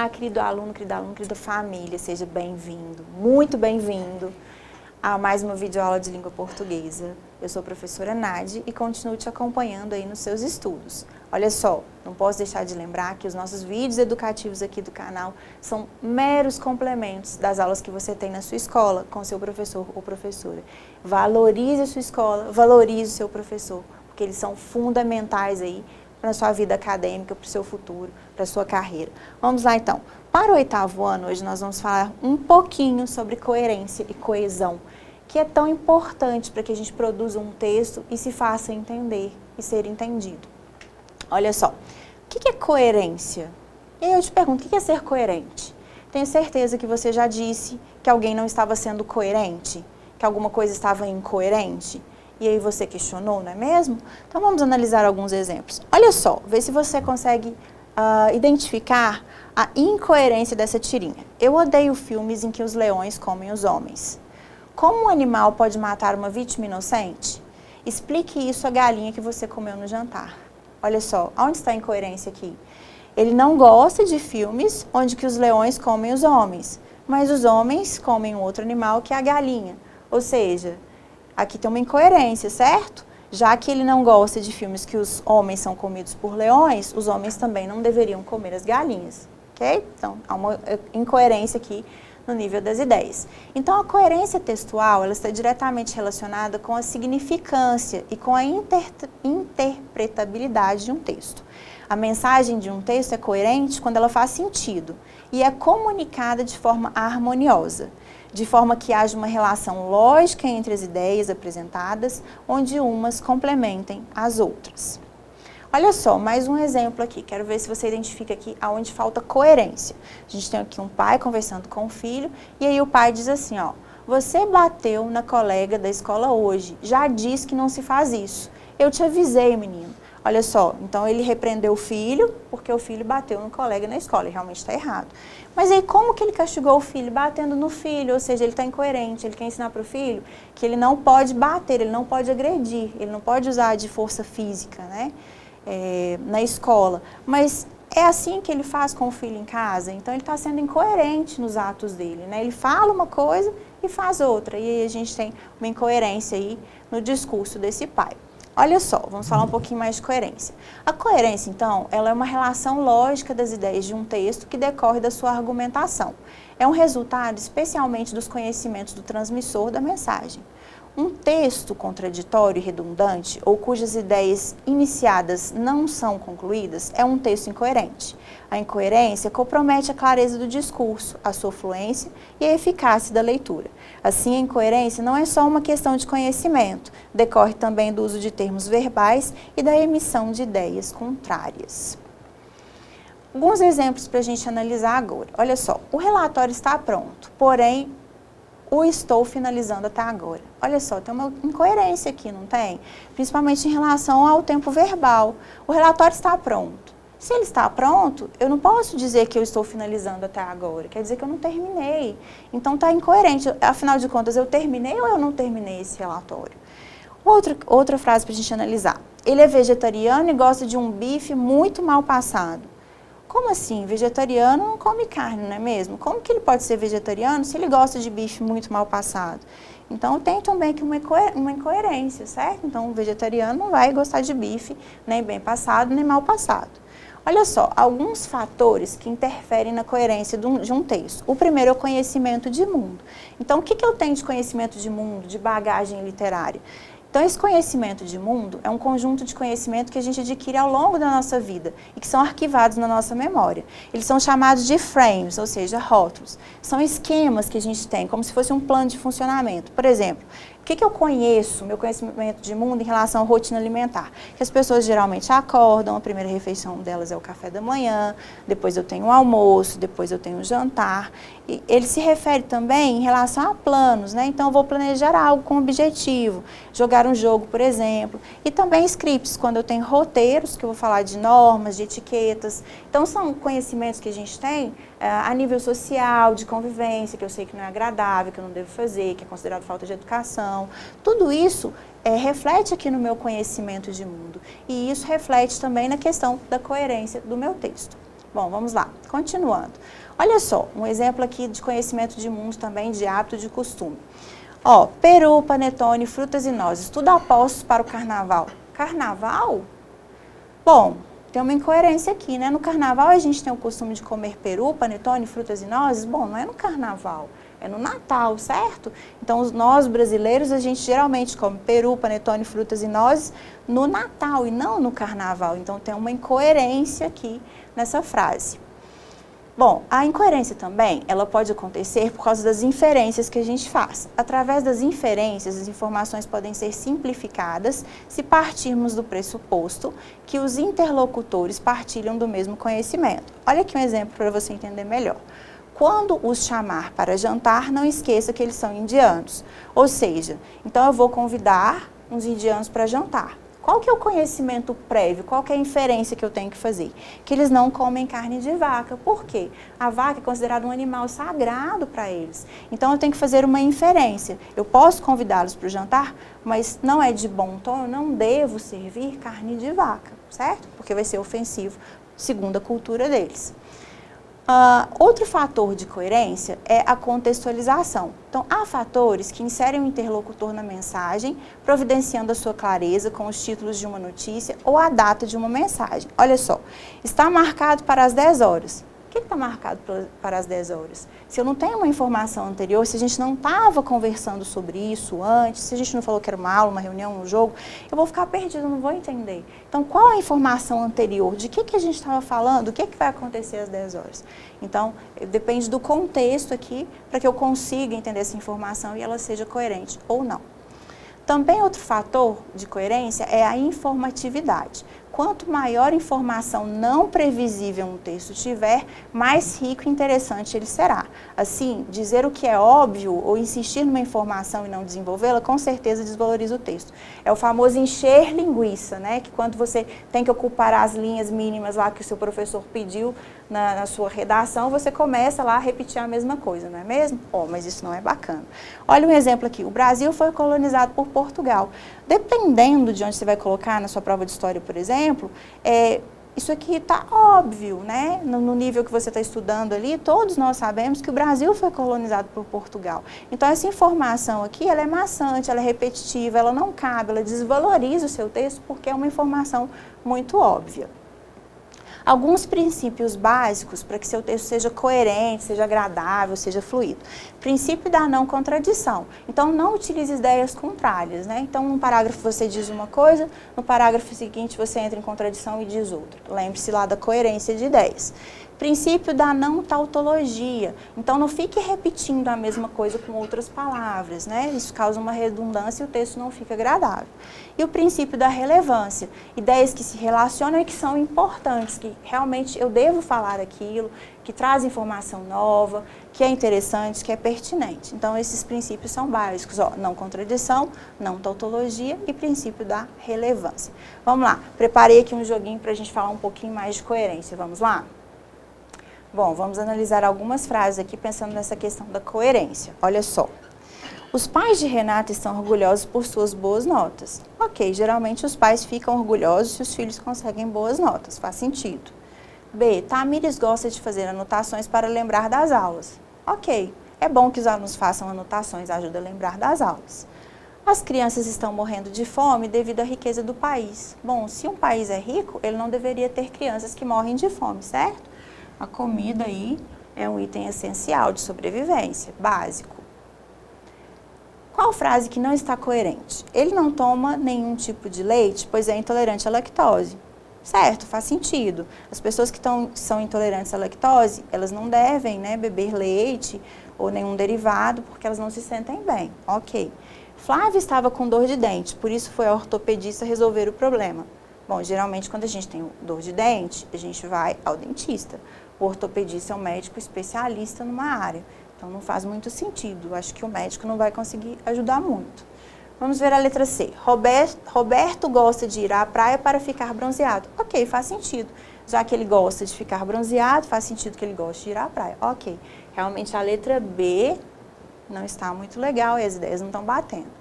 Olá, querido aluno, querida família, seja bem-vindo, muito bem-vindo a mais uma videoaula de língua portuguesa. Eu sou a professora Nadi e continuo te acompanhando aí nos seus estudos. Olha só, não posso deixar de lembrar que os nossos vídeos educativos aqui do canal são meros complementos das aulas que você tem na sua escola com seu professor ou professora. Valorize a sua escola, valorize o seu professor, porque eles são fundamentais aí para a sua vida acadêmica, para o seu futuro, para a sua carreira. Vamos lá então. Para o 8º ano, hoje nós vamos falar um pouquinho sobre coerência e coesão, que é tão importante para que a gente produza um texto e se faça entender e ser entendido. Olha só, o que é coerência? E aí eu te pergunto, o que é ser coerente? Tenho certeza que você já disse que alguém não estava sendo coerente, que alguma coisa estava incoerente. E aí você questionou, não é mesmo? Então vamos analisar alguns exemplos. Olha só, vê se você consegue identificar a incoerência dessa tirinha. Eu odeio filmes em que os leões comem os homens. Como um animal pode matar uma vítima inocente? Explique isso à galinha que você comeu no jantar. Olha só, onde está a incoerência aqui? Ele não gosta de filmes onde que os leões comem os homens, mas os homens comem um outro animal que é a galinha. Ou seja, aqui tem uma incoerência, certo? Já que ele não gosta de filmes que os homens são comidos por leões, os homens também não deveriam comer as galinhas, ok? Então, há uma incoerência aqui no nível das ideias. Então, a coerência textual, ela está diretamente relacionada com a significância e com a interpretabilidade de um texto. A mensagem de um texto é coerente quando ela faz sentido e é comunicada de forma harmoniosa, de forma que haja uma relação lógica entre as ideias apresentadas, onde umas complementem as outras. Olha só, mais um exemplo aqui. Quero ver se você identifica aqui aonde falta coerência. A gente tem aqui um pai conversando com o filho, e aí o pai diz assim, ó, você bateu na colega da escola hoje, já disse que não se faz isso. Eu te avisei, menino. Olha só, então ele repreendeu o filho, porque o filho bateu no colega na escola, e realmente está errado. Mas aí como que ele castigou o filho? Batendo no filho, ou seja, ele está incoerente, ele quer ensinar para o filho que ele não pode bater, ele não pode agredir, ele não pode usar de força física, né, na escola. Mas é assim que ele faz com o filho em casa, então ele está sendo incoerente nos atos dele, né? Ele fala uma coisa e faz outra, e aí a gente tem uma incoerência aí no discurso desse pai. Olha só, vamos falar um pouquinho mais de coerência. A coerência, então, ela é uma relação lógica das ideias de um texto que decorre da sua argumentação. É um resultado especialmente dos conhecimentos do transmissor da mensagem. Um texto contraditório e redundante, ou cujas ideias iniciadas não são concluídas, é um texto incoerente. A incoerência compromete a clareza do discurso, a sua fluência e a eficácia da leitura. Assim, a incoerência não é só uma questão de conhecimento, decorre também do uso de termos verbais e da emissão de ideias contrárias. Alguns exemplos para a gente analisar agora. Olha só, o relatório está pronto, porém, o estou finalizando até agora. Olha só, tem uma incoerência aqui, não tem? Principalmente em relação ao tempo verbal. O relatório está pronto. Se ele está pronto, eu não posso dizer que eu estou finalizando até agora. Quer dizer que eu não terminei. Então está incoerente. Afinal de contas, eu terminei ou eu não terminei esse relatório? Outra frase para a gente analisar. Ele é vegetariano e gosta de um bife muito mal passado. Como assim? Vegetariano não come carne, não é mesmo? Como que ele pode ser vegetariano se ele gosta de bife muito mal passado? Então, tem também aqui uma incoerência, certo? Então, o vegetariano não vai gostar de bife nem bem passado, nem mal passado. Olha só, alguns fatores que interferem na coerência de um texto. O primeiro é o conhecimento de mundo. Então, o que eu tenho de conhecimento de mundo, de bagagem literária? Então, esse conhecimento de mundo é um conjunto de conhecimento que a gente adquire ao longo da nossa vida e que são arquivados na nossa memória. Eles são chamados de frames, ou seja, rótulos. São esquemas que a gente tem, como se fosse um plano de funcionamento. Por exemplo, o que eu conheço, meu conhecimento de mundo em relação à rotina alimentar? Que as pessoas geralmente acordam, a primeira refeição delas é o café da manhã, depois eu tenho o almoço, depois eu tenho o jantar. E ele se refere também em relação a planos, né? Então eu vou planejar algo com objetivo, jogar um jogo, por exemplo. E também scripts, quando eu tenho roteiros, que eu vou falar de normas, de etiquetas. Então são conhecimentos que a gente tem a nível social, de convivência, que eu sei que não é agradável, que eu não devo fazer, que é considerado falta de educação. Tudo isso reflete aqui no meu conhecimento de mundo. E isso reflete também na questão da coerência do meu texto. Bom, vamos lá, continuando. Olha só, um exemplo aqui de conhecimento de mundo também, de hábito, de costume. Ó, peru, panetone, frutas e nozes, tudo apostos para o carnaval. Carnaval? Bom, tem uma incoerência aqui, né? No carnaval a gente tem o costume de comer peru, panetone, frutas e nozes. Bom, não é no carnaval, é no Natal, certo? Então, nós brasileiros, a gente geralmente come peru, panetone, frutas e nozes no Natal e não no carnaval. Então, tem uma incoerência aqui nessa frase. Bom, a incoerência também, ela pode acontecer por causa das inferências que a gente faz. Através das inferências, as informações podem ser simplificadas se partirmos do pressuposto que os interlocutores partilham do mesmo conhecimento. Olha aqui um exemplo para você entender melhor. Quando os chamar para jantar, não esqueça que eles são indianos. Ou seja, então eu vou convidar uns indianos para jantar. Qual que é o conhecimento prévio? Qual que é a inferência que eu tenho que fazer? Que eles não comem carne de vaca. Por quê? A vaca é considerada um animal sagrado para eles. Então, eu tenho que fazer uma inferência. Eu posso convidá-los para o jantar, mas não é de bom tom, eu não devo servir carne de vaca, certo? Porque vai ser ofensivo, segundo a cultura deles. Outro fator de coerência é a contextualização. Então, há fatores que inserem o interlocutor na mensagem, providenciando a sua clareza com os títulos de uma notícia ou a data de uma mensagem. Olha só, está marcado para as 10 horas. O que está marcado para as 10 horas? Se eu não tenho uma informação anterior, se a gente não estava conversando sobre isso antes, se a gente não falou que era uma aula, uma reunião, um jogo, eu vou ficar perdida, eu não vou entender. Então, qual a informação anterior? De que a gente estava falando? O que vai acontecer às 10 horas? Então, depende do contexto aqui para que eu consiga entender essa informação e ela seja coerente ou não. Também outro fator de coerência é a informatividade. Quanto maior informação não previsível um texto tiver, mais rico e interessante ele será. Assim, dizer o que é óbvio ou insistir numa informação e não desenvolvê-la, com certeza desvaloriza o texto. É o famoso encher linguiça, né? Que quando você tem que ocupar as linhas mínimas lá que o seu professor pediu na sua redação, você começa lá a repetir a mesma coisa, não é mesmo? Mas isso não é bacana. Olha um exemplo aqui. O Brasil foi colonizado por Portugal. Dependendo de onde você vai colocar na sua prova de história, por exemplo, isso aqui está óbvio, né? No nível que você está estudando ali, todos nós sabemos que o Brasil foi colonizado por Portugal. Então, essa informação aqui, ela é maçante, ela é repetitiva, ela não cabe, ela desvaloriza o seu texto porque é uma informação muito óbvia. Alguns princípios básicos para que seu texto seja coerente, seja agradável, seja fluido. Princípio da não contradição. Então, não utilize ideias contrárias, né? Então, num parágrafo você diz uma coisa, no parágrafo seguinte você entra em contradição e diz outra. Lembre-se lá da coerência de ideias. Princípio da não tautologia. Então, não fique repetindo a mesma coisa com outras palavras, né? Isso causa uma redundância e o texto não fica agradável. E o princípio da relevância. Ideias que se relacionam e que são importantes, que realmente eu devo falar aquilo, que traz informação nova, que é interessante, que é pertinente. Então, esses princípios são básicos, ó, não contradição, não tautologia e princípio da relevância. Vamos lá, preparei aqui um joguinho para a gente falar um pouquinho mais de coerência, vamos lá? Bom, vamos analisar algumas frases aqui pensando nessa questão da coerência. Olha só. Os pais de Renata estão orgulhosos por suas boas notas. Ok, geralmente os pais ficam orgulhosos se os filhos conseguem boas notas, faz sentido. B, Tamires gosta de fazer anotações para lembrar das aulas. Ok, é bom que os alunos façam anotações, ajuda a lembrar das aulas. As crianças estão morrendo de fome devido à riqueza do país. Bom, se um país é rico, ele não deveria ter crianças que morrem de fome, certo? A comida aí é um item essencial de sobrevivência, básico. Qual frase que não está coerente? Ele não toma nenhum tipo de leite, pois é intolerante à lactose. Certo, faz sentido. As pessoas que são intolerantes à lactose, elas não devem, né, beber leite ou nenhum derivado, porque elas não se sentem bem. Ok. Flávia estava com dor de dente, por isso foi ao ortopedista resolver o problema. Bom, geralmente quando a gente tem dor de dente, a gente vai ao dentista. O ortopedista é um médico especialista numa área, então não faz muito sentido. Acho que o médico não vai conseguir ajudar muito. Vamos ver a letra C. Roberto gosta de ir à praia para ficar bronzeado. Ok, faz sentido. Já que ele gosta de ficar bronzeado, faz sentido que ele goste de ir à praia. Ok, realmente a letra B não está muito legal e as ideias não estão batendo.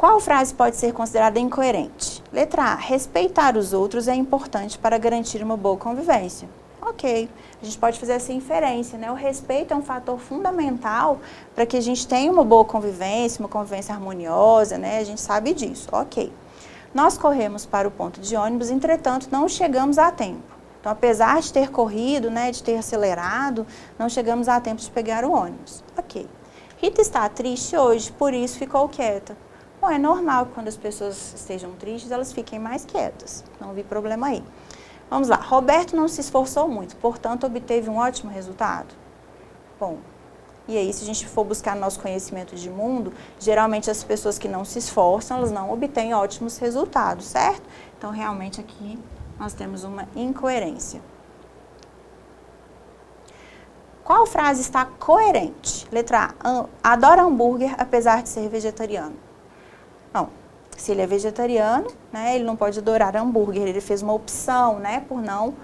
Qual frase pode ser considerada incoerente? Letra A. Respeitar os outros é importante para garantir uma boa convivência. Ok, a gente pode fazer essa inferência, né? O respeito é um fator fundamental para que a gente tenha uma boa convivência, uma convivência harmoniosa, né? A gente sabe disso, ok. Nós corremos para o ponto de ônibus, entretanto, não chegamos a tempo. Então, apesar de ter corrido, né, de ter acelerado, não chegamos a tempo de pegar o ônibus. Ok. Rita está triste hoje, por isso ficou quieta. Bom, é normal que quando as pessoas estejam tristes, elas fiquem mais quietas. Não vi problema aí. Vamos lá. Roberto não se esforçou muito, portanto, obteve um ótimo resultado. Bom, e aí, se a gente for buscar nosso conhecimento de mundo, geralmente as pessoas que não se esforçam, elas não obtêm ótimos resultados, certo? Então, realmente aqui nós temos uma incoerência. Qual frase está coerente? Letra A. Adora hambúrguer apesar de ser vegetariano. Não. Se ele é vegetariano, né, ele não pode adorar hambúrguer. Ele fez uma opção, né, por não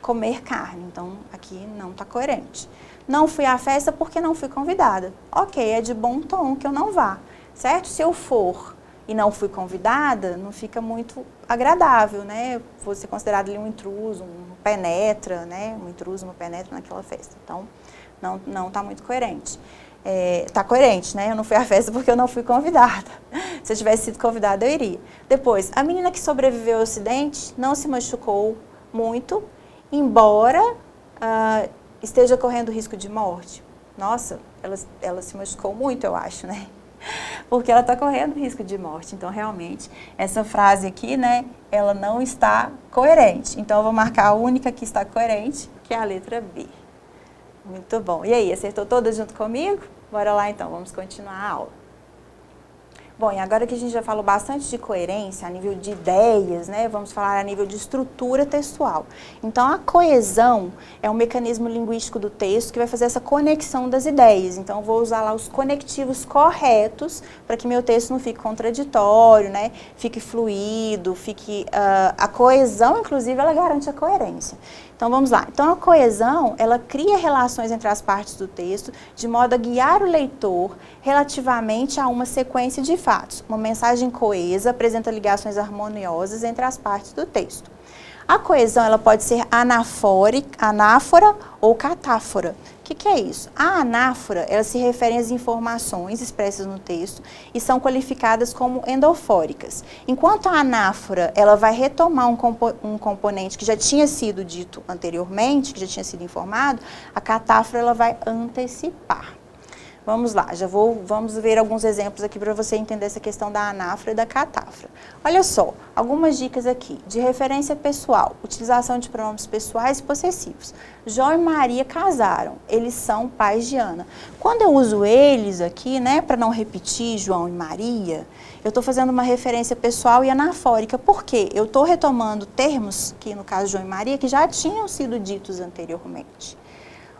comer carne. Então, aqui não está coerente. Não fui à festa porque não fui convidada. Ok, é de bom tom que eu não vá, certo? Se eu for e não fui convidada, não fica muito agradável, né? Vou ser considerado ali um intruso, um penetra, né? Um intruso, uma penetra naquela festa. Então, não está muito coerente. Está coerente, né? Eu não fui à festa porque eu não fui convidada. Se eu tivesse sido convidada, eu iria. Depois, a menina que sobreviveu ao acidente não se machucou muito, embora esteja correndo risco de morte. Nossa, ela se machucou muito, eu acho, né? Porque ela está correndo risco de morte. Então, realmente, essa frase aqui, né, ela não está coerente. Então, eu vou marcar a única que está coerente, que é a letra B. Muito bom. E aí, acertou todas junto comigo? Bora lá, então, vamos continuar a aula. Bom, e agora que a gente já falou bastante de coerência, a nível de ideias, né, vamos falar a nível de estrutura textual. Então, a coesão é um mecanismo linguístico do texto que vai fazer essa conexão das ideias. Então, eu vou usar lá os conectivos corretos para que meu texto não fique contraditório, né, fique fluido, fique... a coesão, inclusive, ela garante a coerência. Então, vamos lá. Então, a coesão, ela cria relações entre as partes do texto, de modo a guiar o leitor relativamente a uma sequência de fatos. Uma mensagem coesa apresenta ligações harmoniosas entre as partes do texto. A coesão, ela pode ser anáfora ou catáfora. O que é isso? A anáfora, ela se refere às informações expressas no texto e são qualificadas como endofóricas. Enquanto a anáfora, ela vai retomar um componente que já tinha sido dito anteriormente, que já tinha sido informado, a catáfora, ela vai antecipar. Vamos lá, vamos ver alguns exemplos aqui para você entender essa questão da anáfora e da catáfora. Olha só, algumas dicas aqui. De referência pessoal, utilização de pronomes pessoais e possessivos. João e Maria casaram, eles são pais de Ana. Quando eu uso eles aqui, né, para não repetir João e Maria, eu estou fazendo uma referência pessoal e anafórica. Por quê? Eu estou retomando termos, que no caso João e Maria, que já tinham sido ditos anteriormente.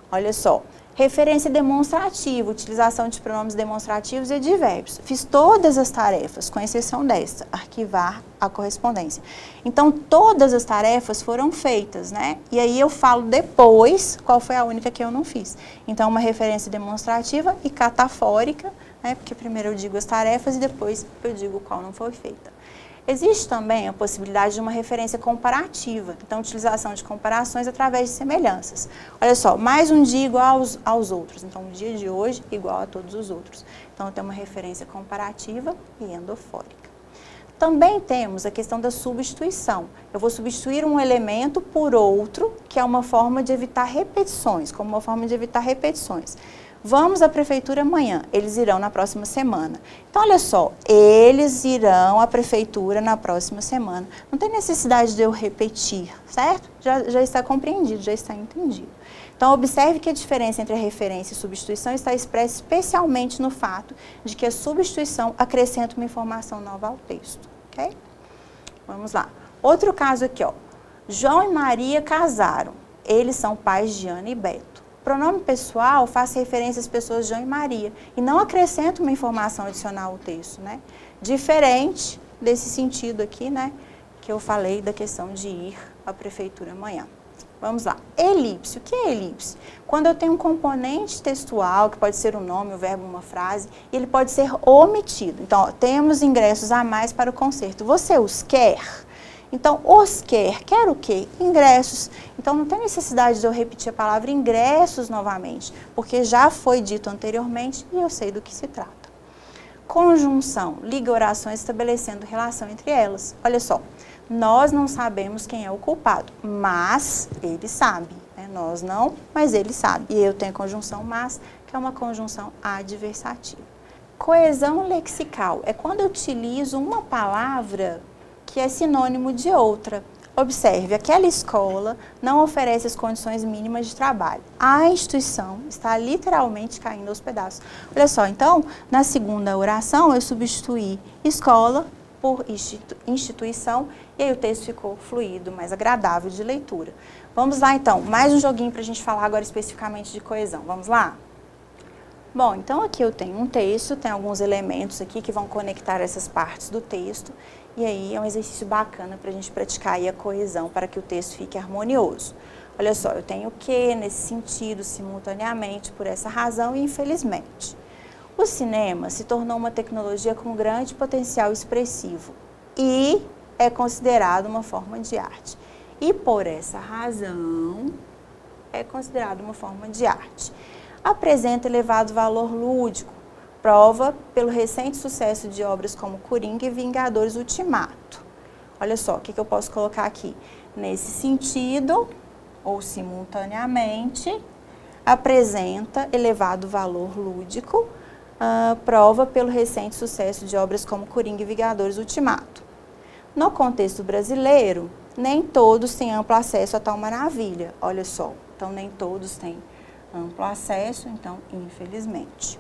Olha só. Referência demonstrativa, utilização de pronomes demonstrativos e advérbios. Fiz todas as tarefas, com exceção desta, arquivar a correspondência. Então, todas as tarefas foram feitas, né? E aí eu falo depois qual foi a única que eu não fiz. Então, uma referência demonstrativa e catafórica, né? Porque primeiro eu digo as tarefas e depois eu digo qual não foi feita. Existe também a possibilidade de uma referência comparativa, então, utilização de comparações através de semelhanças. Olha só, mais um dia igual aos outros, então, o dia de hoje igual a todos os outros. Então, tem uma referência comparativa e endofórica. Também temos a questão da substituição. Eu vou substituir um elemento por outro, que é uma forma de evitar repetições, como uma forma de evitar repetições. Vamos à prefeitura amanhã, eles irão na próxima semana. Então, olha só, eles irão à prefeitura na próxima semana. Não tem necessidade de eu repetir, certo? Já está compreendido, já está entendido. Então, observe que a diferença entre a referência e substituição está expressa especialmente no fato de que a substituição acrescenta uma informação nova ao texto, ok? Vamos lá. Outro caso aqui, ó. João e Maria casaram. Eles são pais de Ana e Beto. Pronome pessoal faz referência às pessoas João e Maria e não acrescenta uma informação adicional ao texto, né? Diferente desse sentido aqui, né? Que eu falei da questão de ir à prefeitura amanhã. Vamos lá. Elipse. O que é elipse? Quando eu tenho um componente textual, que pode ser o nome, o verbo, uma frase, e ele pode ser omitido. Então, ó, temos ingressos a mais para o concerto. Você os quer? Então, os quer o quê? Ingressos. Então, não tem necessidade de eu repetir a palavra ingressos novamente, porque já foi dito anteriormente e eu sei do que se trata. Conjunção, liga orações estabelecendo relação entre elas. Olha só, nós não sabemos quem é o culpado, mas ele sabe. Né? Nós não, mas ele sabe. E eu tenho a conjunção mas, que é uma conjunção adversativa. Coesão lexical é quando eu utilizo uma palavra que é sinônimo de outra. Observe, aquela escola não oferece as condições mínimas de trabalho. A instituição está literalmente caindo aos pedaços. Olha só, então, na segunda oração, eu substituí escola por instituição, e aí o texto ficou fluido, mais agradável de leitura. Vamos lá, então, mais um joguinho para a gente falar agora especificamente de coesão. Vamos lá? Bom, então aqui eu tenho um texto, tem alguns elementos aqui que vão conectar essas partes do texto, e aí é um exercício bacana para a gente praticar aí a coesão para que o texto fique harmonioso. Olha só, eu tenho o que nesse sentido, simultaneamente, por essa razão e infelizmente. O cinema se tornou uma tecnologia com grande potencial expressivo e é considerado uma forma de arte. E por essa razão é considerado uma forma de arte. Apresenta elevado valor lúdico, prova pelo recente sucesso de obras como Coringa e Vingadores Ultimato. Olha só, o que eu posso colocar aqui? Nesse sentido, ou simultaneamente, apresenta elevado valor lúdico, prova pelo recente sucesso de obras como Coringa e Vingadores Ultimato. No contexto brasileiro, nem todos têm amplo acesso a tal maravilha. Olha só, então nem todos têm amplo acesso, então, infelizmente.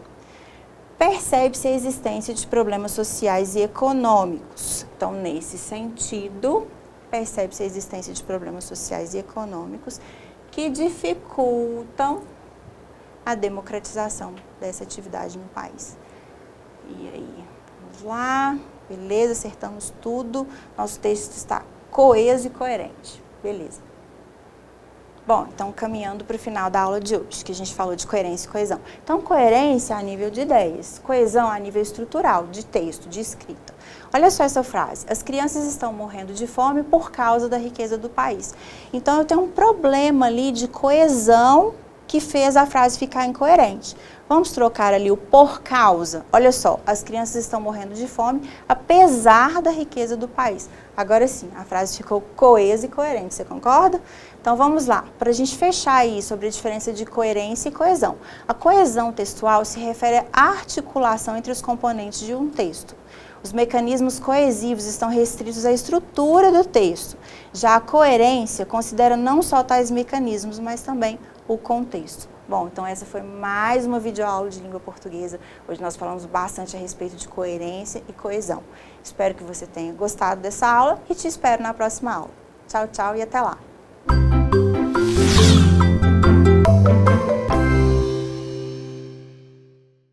Percebe-se a existência de problemas sociais e econômicos. Então, nesse sentido, percebe-se a existência de problemas sociais e econômicos que dificultam a democratização dessa atividade no país. E aí, vamos lá, beleza, acertamos tudo, nosso texto está coeso e coerente, beleza. Bom, então caminhando para o final da aula de hoje, que a gente falou de coerência e coesão. Então, coerência a nível de ideias, coesão a nível estrutural, de texto, de escrita. Olha só essa frase, as crianças estão morrendo de fome por causa da riqueza do país. Então, eu tenho um problema ali de coesão que fez a frase ficar incoerente. Vamos trocar ali o por causa. Olha só, as crianças estão morrendo de fome apesar da riqueza do país. Agora sim, a frase ficou coesa e coerente, você concorda? Então vamos lá, para a gente fechar aí sobre a diferença de coerência e coesão. A coesão textual se refere à articulação entre os componentes de um texto. Os mecanismos coesivos estão restritos à estrutura do texto. Já a coerência considera não só tais mecanismos, mas também o contexto. Bom, então essa foi mais uma videoaula de língua portuguesa. Hoje nós falamos bastante a respeito de coerência e coesão. Espero que você tenha gostado dessa aula e te espero na próxima aula. Tchau, tchau e até lá!